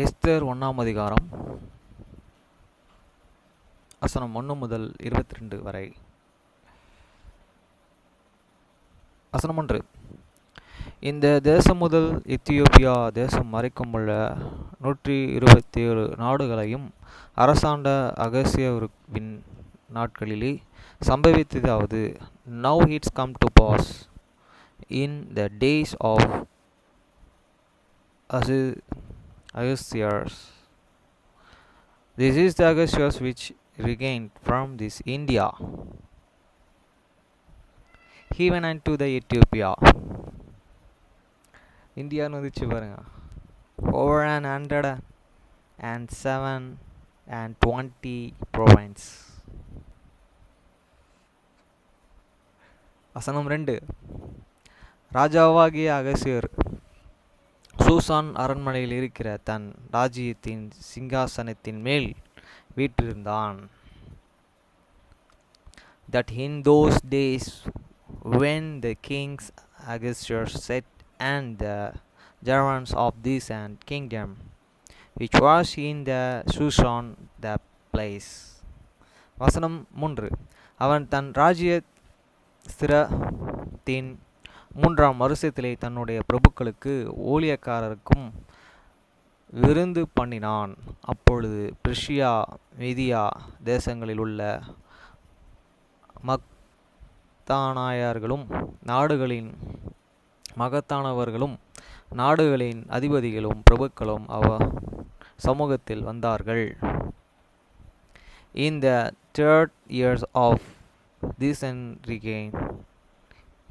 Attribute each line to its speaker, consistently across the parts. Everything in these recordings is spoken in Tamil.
Speaker 1: எஸ்தர் 1 அதிகாரம் வசனம் 1 முதல் 22 வரை. வசனம் 1. இந்த தேசம் முதல் எத்தியோப்பியா தேசம் வரைக்குமுள்ள 127 நாடுகளையும் அரசாண்ட அகசியாவின் நாட்களிலே சம்பவித்ததாவது, Now it's come to pass in the days of Ahasuerus. This is the Ahasuerus which regained from this India. He went unto the Ethiopia. India வந்துச்சு பாருங்க. Over 107 province. வசனம் 2. ராஜாவாகிய அகசியர் சூசான் அரண்மனையில் இருக்கிற தன் ராஜ்யத்தின் சிங்காசனத்தின் மேல் வீற்றிருந்தான். That in those days when the kings Ahasuerus sat and the germans of this and kingdom which was in the Shushan the place. வசனம் 3. அவன் தன் ராஜ்ய ஸ்திரத்தின் 3ஆம் வருஷத்திலே தன்னுடைய பிரபுக்களுக்கு ஊழியக்காரருக்கும் விருந்து பண்ணினான். அப்பொழுது பெர்ஷியா மீதியா தேசங்களில் உள்ள மகத்தானாயர்களும் நாடுகளின் மகத்தானவர்களும் நாடுகளின் அதிபதிகளும் பிரபுக்களும் சமூகத்தில் வந்தார்கள். In the 3rd years of this reign,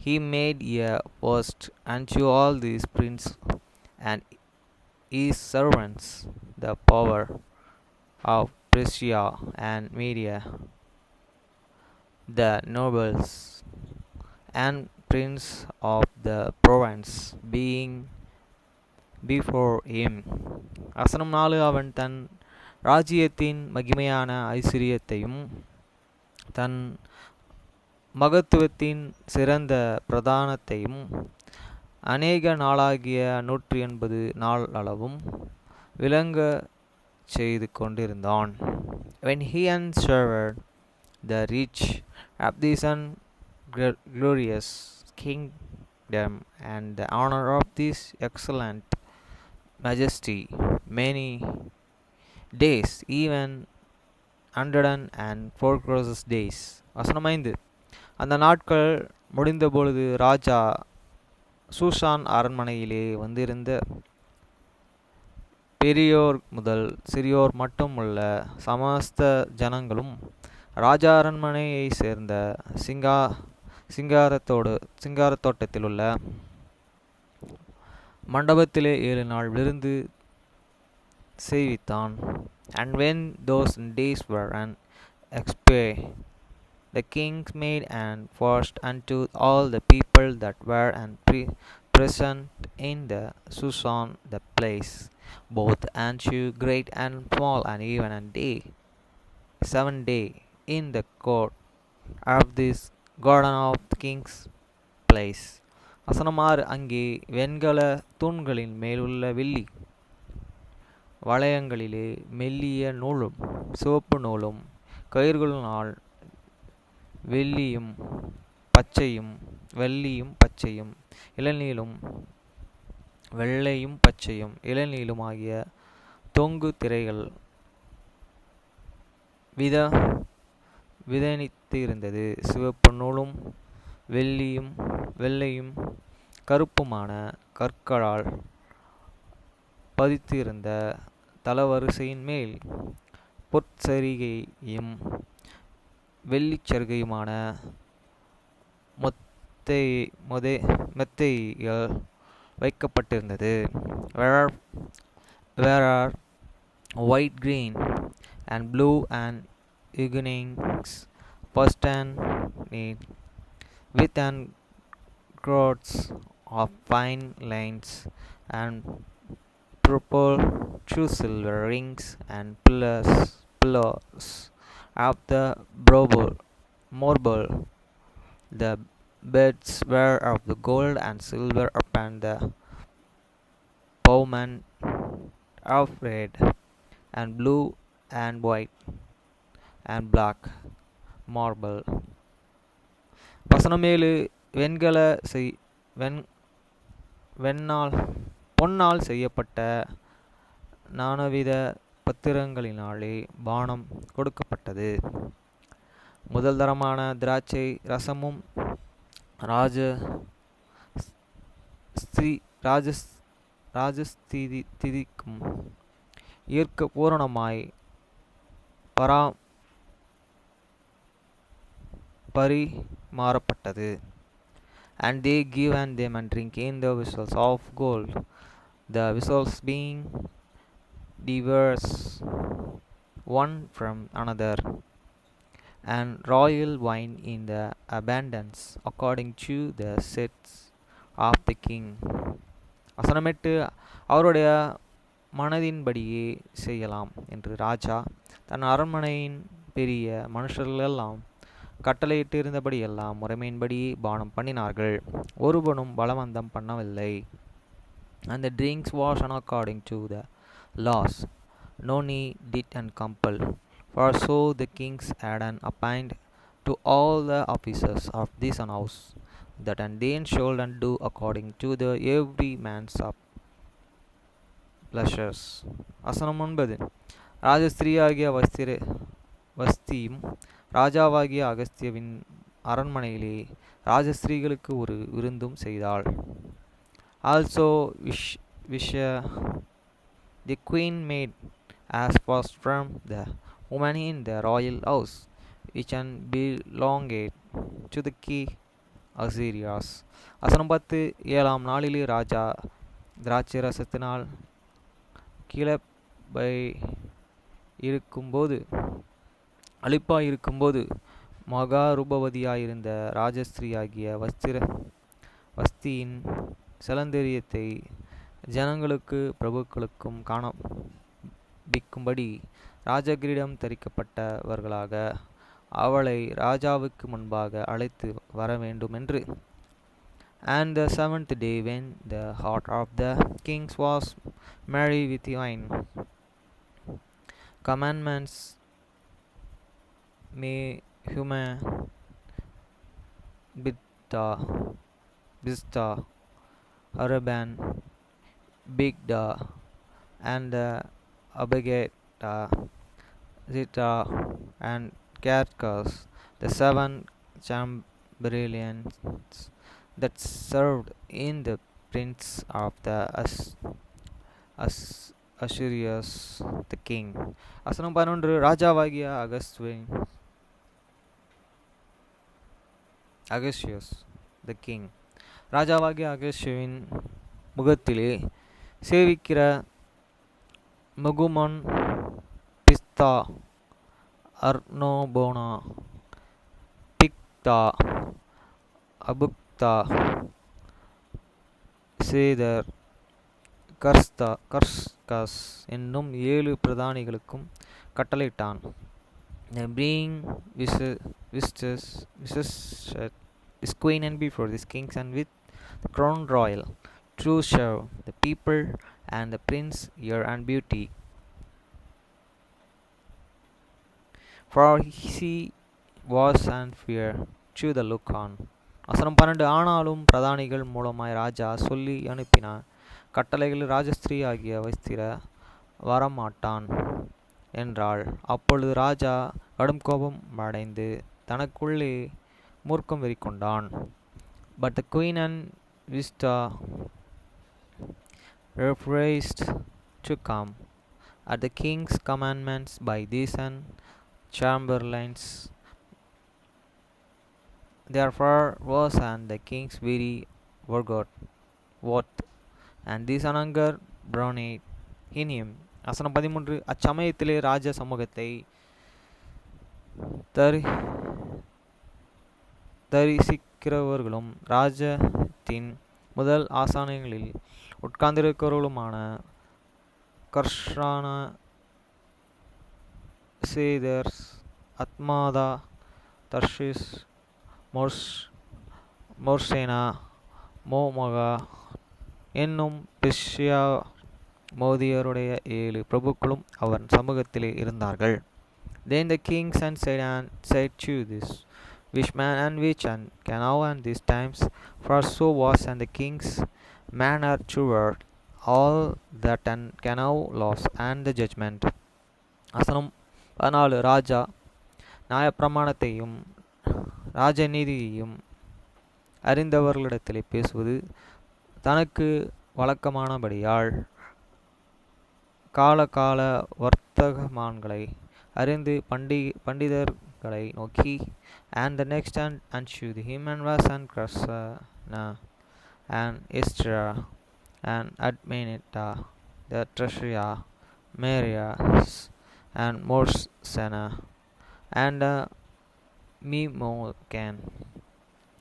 Speaker 1: he made a first unto all these princes and his servants the power of Persia and Media, the nobles and prince of the province being before him. வசனம் 4. அவன் தன் ராஜ்யத்தின் மகிமையான ஐஸ்வரியத்தையும் தன் மகத்துவத்தின் சிறந்த பிரதானத்தையும் அநேக நாளாகிய 180 நாள் அளவும் விளங்க செய்து கொண்டிருந்தான். When he unsevered the rich of this glorious kingdom and the honor of this excellent majesty many days, even 104 days. வசனம் 5. அந்த நாட்கள் முடிந்தபொழுது ராஜா சூசான் அரண்மனையிலே வந்திருந்த பெரியோர் முதல் சிறியோர் மட்டும் உள்ள சமஸ்த ஜனங்களும் ராஜா அரண்மனையை சேர்ந்த சிங்காரத்தோட்டத்தில் உள்ள மண்டபத்திலே 7 நாள் விருந்து செய்வித்தான். And when those days were expired, the kings made and fast unto all the people that were present in the Susan the place, both unto great and small, and even a day 7 days in the court of this garden of the king's place. வசனம் 6. அங்கே வெண்கல தூண்களின் மேலுள்ள வெள்ளி வளையங்களிலே மெல்லிய நூலும் சிவப்பு நூலும் கயிறுகளினால் வெள்ளியும் பச்சையும் இளநீலும் வெள்ளையும் பச்சையும் இளநீலும் ஆகிய தொங்கு திரைகள் விதனித்து இருந்தது. சிவப்பு நூலும் வெள்ளையும் கருப்புமான கற்களால் பதித்து இருந்த தளவரிசையின் மேல் பொற்சரிகையும் வெள்ளிச்சரிகையுமான மெத்தைகள் வைக்கப்பட்டிருந்தது. Where white, green and blue and hangings fastened with cords of fine lines and purple two silver rings and pillars of the marble. The beds were of the gold and silver upon the pavement of red and blue and white and black marble. வசனம் 7. வெண்கல செய் வெண் வெண்ணால் பொன்னால் செய்யப்பட்ட நானவித பத்திரங்களினாலே பானம் கொடுக்கப்பட்டது. முதல் தரமான திராட்சை ரசமும் ராஜ ராஜஸ்திதிக்கும் ஈர்க்க பூரணமாய் பரிமாறப்பட்டது. And they given them and drink in the vessels of gold, the vessels being diverse one from another, and royal wine in the abundance according to the sets of the king. வசனம் 8. அவருடைய மனதின்படியே செய்யலாம் என்று ராஜா தன் அரண்மனையின் பெரிய மனுஷர்களெல்லாம் கட்டளையிட்டு இருந்தபடியெல்லாம் முறைமையின்படி பானம் பண்ணினார்கள், ஒருவனும் பலவந்தம் பண்ணவில்லை. And the drinks was according to the laws, no need did and compel, for so the kings had an appoint to all the officers of this house, that and they should and do according to the every man's of pleasures. வசனம் 9. ராஜஸ்திரீயாகிய வஸ்தியும் ராஜாவாகிய அகஸ்தியவின் அரண்மனையிலே ராஜஸ்திரீகளுக்கு ஒரு விருந்தும் செய்தாள். Also Visha the queen made as was from the woman in the royal house, which belonged to the king Ahasuerus. வசனம் 10. 7ஆம் நாளிலே ராஜா திராட்சை ரசத்தினால் அளிப்பாயிருக்கும்போது மகாரூபவதியாயிருந்த ராஜஸ்திரீயாகிய வஸ்தியின் சௌந்தரியத்தை ஜனங்களுக்கு பிரபுக்களுக்கும் காண்பிக்கும்படி ராஜகிரீடம் தரிக்கப்பட்டவர்களாக அவளை ராஜாவுக்கு முன்பாக அழைத்து வர வேண்டுமென்று. And the 7th day, when the heart of the kings was merry with wine, commandments Mehuma, Biztha, Araban, Bigda, and Abagata, Zita, and Carcas, the 7 chamberlains that served in the prince of the Ahasuerus the king. வசனம் 11. ராஜாவாகிய அகஸ்தியஸ் the king, ராஜாவாகிய அகஸ்தியவின் முகத்திலே சேவிக்கிற மகுமன், பிஸ்தா, அர்னோபோனா, பிக்தா, அபுக்தா, சேதர், கர்ஸ்கஸ் என்னும் 7 பிரதானிகளுக்கும் கட்டளையிட்டான். Being visitors his queen and before these kings and with the crown royal, true show the people and the prince ear and beauty, for he was and fear to the look on. வசனம் 12. ஆனாலும் பிரதானிகள் மூலமாய் ராஜா சொல்லி அனுப்பின கட்டளைகள் ராஜஸ்திரீ ஆகிய வஸ்திர வரமாட்டான் என்றாள். அப்பொழுது ராஜா கடும் கோபம் அடைந்து தனக்குள்ளே மூர்க்கம் வெறிக்கொண்டான். But the queen and Vista refused to come at the king's commandments by these and chamberlains. Therefore was and the king's very worth, and this anger burned in him. வசனம் 13. அச்சமயத்திலே ராஜ சமூகத்தை தரிசிக்கிறவர்களும் ராஜ்யத்தின் முதல் ஆசனங்களில் உட்கார்ந்திருக்கிறவர்களுமான கர்ஷான, சேதர், அத்மாதா, தர்ஷிஸ், மோர்சேனா, மோமகா என்னும் பெர்ஷியா மோதியருடைய 7 பிரபுக்களும் அவன் சமூகத்திலே இருந்தார்கள். Then the king said to this which man and which and Canaan and these times, for so was and the king's manner toward all that and Canaan laws and the judgment. வசனம் 14. ராஜா நியாயப்பிரமாணத்தையும் ராஜநீதியையும் அறிந்தவர்களிடத்திலே பேசுவது தனக்கு வழக்கமானபடியால் கால வர்த்தகமான்களை அறிந்து பண்டிதர்களை நோக்கி, and the next unto the human was and Krasana and Estra and Admenita, the Treasuria, Marias and Morsana and Memocan,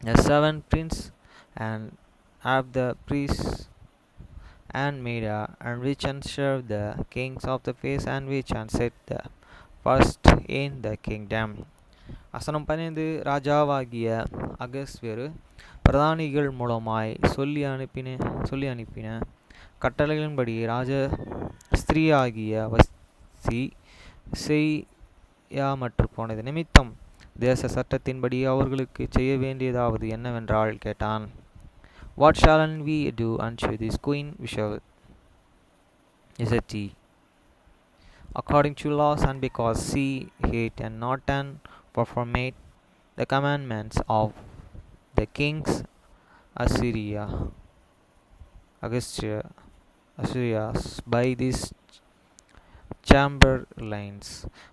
Speaker 1: the 7 prince and of the priests and Media, and which and served the kings of the face and which and set the first in the kingdom. வசனம் 15. ராஜாவாகிய அகஸ்வேரு பிரதானிகள் மூலமாய் சொல்லி அனுப்பின கட்டளைகளின்படி ராஜ ஸ்திரீயாகிய வஸ்தி செய்யாமற்று போனது நிமித்தம் தேச சட்டத்தின்படி அவர்களுக்கு செய்ய வேண்டியதாவது என்னவென்றால் கேட்டான். What shall we do unto this queen Vishati according to laws, and because she hate and not and performate the commandments of the kings Assyrias by these chamberlains.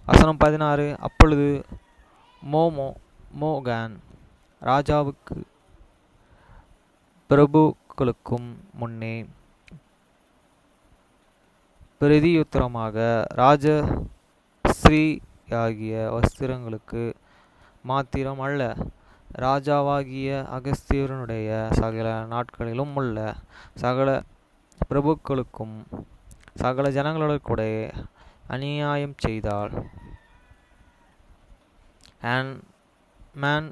Speaker 1: வசனம் 16. அப்பொழுது மோகான் ராஜாவுக்கு பிரபுக்களுக்கும் முன்னே பிரதியுத்தரமாக, ராஜ ஸ்திரீயாகிய வஸ்திரங்களுக்கு மாத்திரம் அல்ல, ராஜாவாகிய அகஸ்தியருடைய சகல நாட்களிலும் உள்ள சகல பிரபுக்களுக்கும் சகல ஜனங்களோட அநியாயம் செய்தாள். And man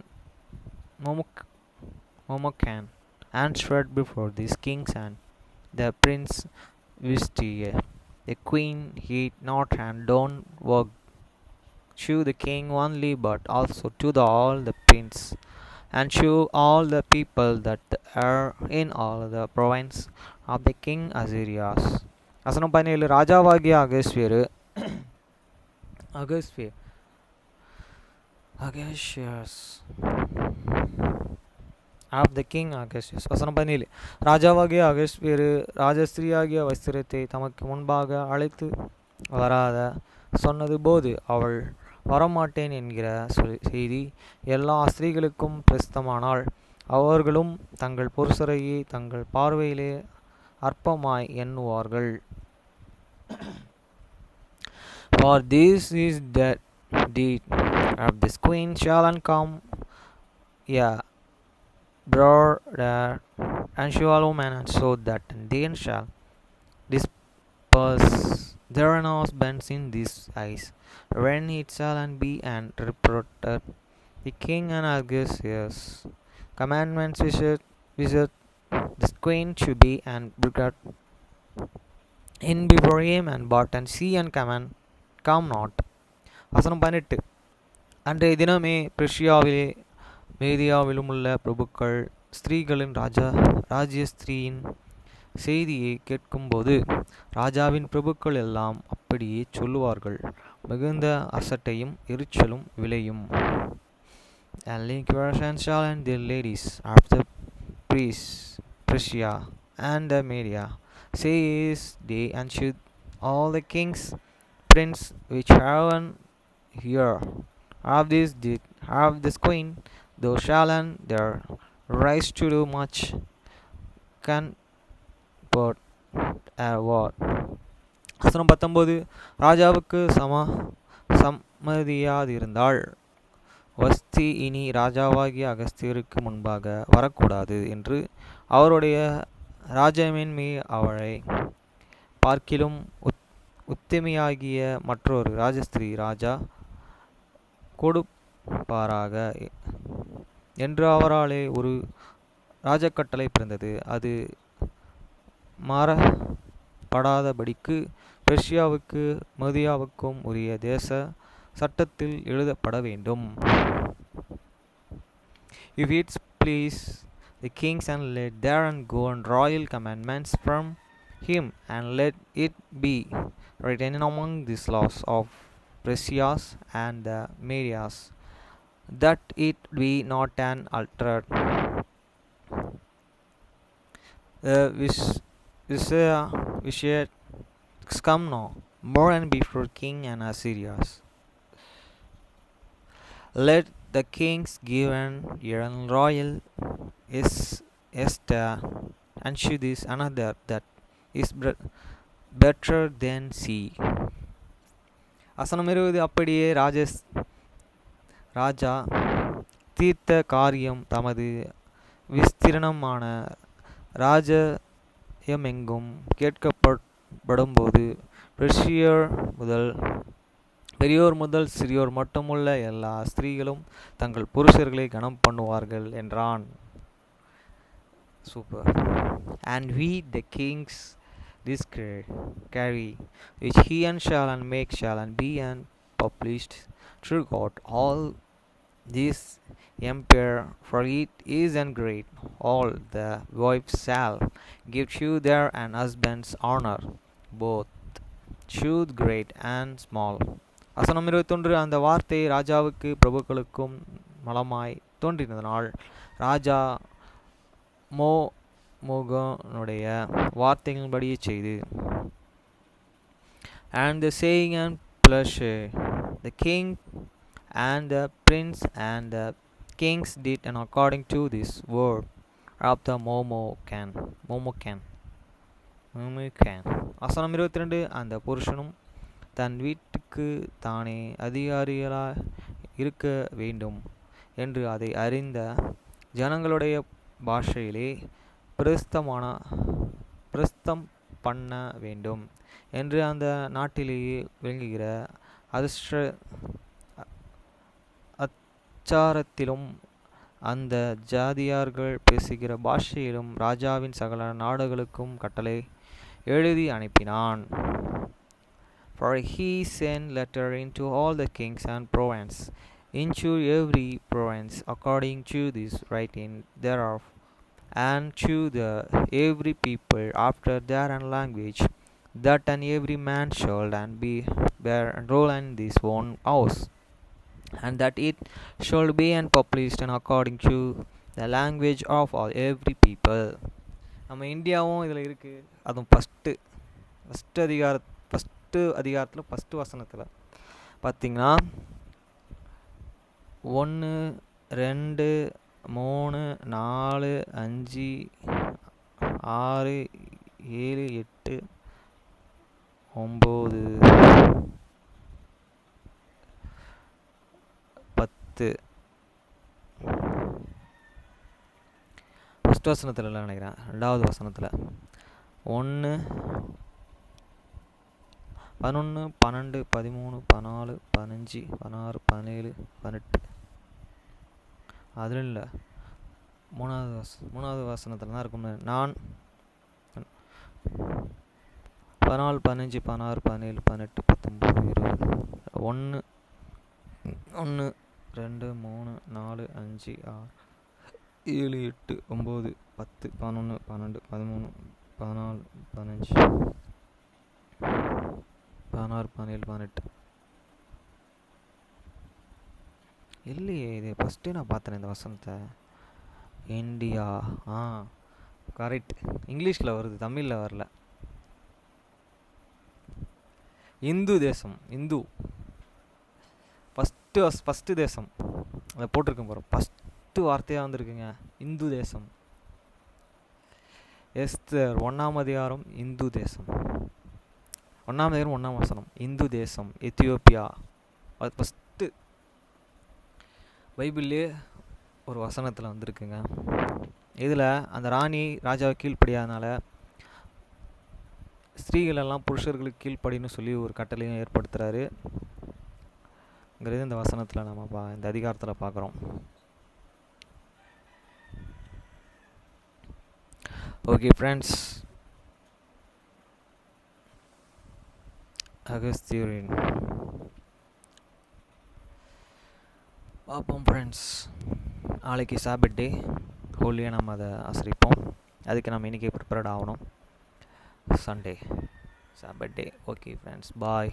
Speaker 1: Momocan answered before these kings and the prince Vishti, the queen heed not and don't work to the king only, but also to all the prince and to all the people that are in all the province of the king Assyrias. வசனம் 17. ராஜாவாகிய Agasius of the king Agasius. வசனம் 17. ராஜாவாகிய அகஸ்வேரு ராஜஸ்திரீயாகிய வஸ்திரத்தை தமக்கு முன்பாக அழைத்து வராத சொன்னது போது அவள் வரமாட்டேன் என்கிற செய்தி எல்லா ஸ்திரீகளுக்கும் பிரசித்தமானால் அவர்களும் தங்கள் புருஷரையே தங்கள் பார்வையிலே அற்பமாய் எண்ணுவார்கள். For this is the deed of this queen shall come, brother and shall woman, and so that then shall disperse their husbands in these eyes, when it shall and be and reported the king and Agasius commandments visit this queen to be and regard in before him and but and see and come not. வசனம் 18. அன்றைய தினமே பெர்ஷியாவிலே மேதியாவிலும் உள்ள பிரபுக்கள் ஸ்திரீகளின் ராஜ்ய ஸ்திரீயின் செய்தியை கேட்கும்போது ராஜாவின் பிரபுக்கள் எல்லாம் அப்படியே சொல்லுவார்கள். மிகுந்த அசட்டையும் எரிச்சலும் விளையும். And the ladies of the priests Persia and the Media says they and should all the kings prince which have here of this did have this queen, though shall and their rise to do much can but a word. வசனம் 19. ராஜாவுக்கு சம்மதியாதிருந்தாள் வஸ்தி இனி ராஜாவாகிய அகஸ்தியருக்கு முன்பாக வரக்கூடாது என்று அவருடைய ராஜமேன்மை அவளை பார்க்கிலும் உத்தமியாகிய மற்றொரு ராஜஸ்திரீ ராஜா கொடுப்பாராக என்று அவராலே ஒரு ராஜக்கட்டளை பிறந்தது. அது படாதபடிக்கு பெர்ஷியாவுக்கு மதியாவுக்கும் உரிய தேச சட்டத்தில் எழுதப்பட வேண்டும். If it please the kings, and let therein go on royal commandments from him, and let it be written among these laws of Persias and the Medias, that it be not an altered. The Vishaya come now, more and before king and Assyrias. Let the kings give an ear and royal Esther, and she this another that is better than sea. வசனம் 20. அப்படியே ராஜா தீர்த்த காரியம் தமது விஸ்தீர்ணமான ராஜ்யமெங்கும் கேட்கப்படும்போது பெரியோர் முதல் சிறியோர் மட்டுமுள்ள எல்லா ஸ்திரீகளும் தங்கள் புருஷர்களை கனம் பண்ணுவார்கள் என்றான். Super. And we the kings carry which he and shall and make shall and be and published through God all this empire, for it is and great. All the wives shall give to their and husbands honor, both choose great and small. வசனம் 21. அந்த வார்த்தை ராஜாவுக்கு பிரபுக்களுக்கும் மலமாய் தோன்றினதனால் ராஜா மோகனுடைய வார்த்தைகளின்படியே செய்து. And the saying and pleasure the king and the prince and the kings did, and according to this word of the Momocan. வசனம் 22. அந்த புருஷனும் தன் வீட்டுக்கு தானே அதிகாரிகளாய் இருக்க வேண்டும் என்று அதை அறிந்த ஜனங்களுடைய பாஷையிலே பிரஸ்தம் பண்ண வேண்டும் என்று அந்த நாட்டிலேயே விளங்குகிற அச்சாரத்திலும் அந்த ஜாதியார்கள் பேசுகிற பாஷையிலும் ராஜாவின் சகல நாடுகளுக்கும் கட்டளை எழுதி அனுப்பினான். For he sent letter into all the kings and province, into every province according to this writing thereof, and to the every people after their own language, that and every man should and be bear and roll in this own house, and that it should be and published and according to the language of all every people. நம்ம இந்தியாவும் இதில் இருக்குது. அதுவும் ஃபஸ்ட்டு அதிகாரத்தில் ஃபஸ்ட்டு வசனத்தில் பார்த்திங்கன்னா 1 2 3 4 5 6 7 8 9 10 ஃபஸ்ட் வசனத்தில் இல்லை நினைக்கிறேன், 2வது வசனத்தில் 1 11 12 13 14 15 16 17 18 அதில் இல்லை, 3வது வசனத்தில் தான் இருக்கும். நான் 14 15 16 17 18 19 20 1 1 2 3 4 5 6 7 8 9 10 11 12 13 14 15 16 17 18 இல்லையே, இது ஃபஸ்ட்டு நான் பார்த்தேன் இந்த வசனத்தை. இந்தியா கரெக்ட், இங்கிலீஷில் வருது, தமிழில் வரல. இந்து தேசம், இந்து ஃபஸ்ட்டு தேசம் அதை போட்டிருக்கேன் பாரு, ஃபஸ்ட்டு வார்த்தையாக வந்திருக்குங்க, இந்து தேசம். எஸ்தர் 1ஆம் அதிகாரம் இந்து தேசம், 1ஆம் அதிகாரம் 1ஆம் வசனம், இந்து தேசம் எத்தியோப்பியா. அது ஃபஸ்ட்டு பைபிள்லே ஒரு வசனத்தில் வந்திருக்குங்க. இதில் அந்த ராணி ராஜாவை கீழ்ப்படியாதனால ஸ்திரீகளெல்லாம் புருஷர்களுக்கு கீழ்ப்படின்னு சொல்லி ஒரு கட்டளையும் ஏற்படுத்துகிறாருங்கிறது இந்த வசனத்தில் நம்ம இந்த அதிகாரத்தில் பார்க்குறோம். ஓகே ஃப்ரெண்ட்ஸ், அகஸ்தியரின் பார்ப்போம் ஃப்ரெண்ட்ஸ். நாளைக்கு சாபட் டே, ஹோலியாக நம்ம அதை ஆசரிப்போம். அதுக்கு நம்ம இன்றைக்கி ப்ரிப்பேர்ட் ஆகணும். சண்டே சாபட் டே. ஓகே ஃப்ரெண்ட்ஸ், பாய்.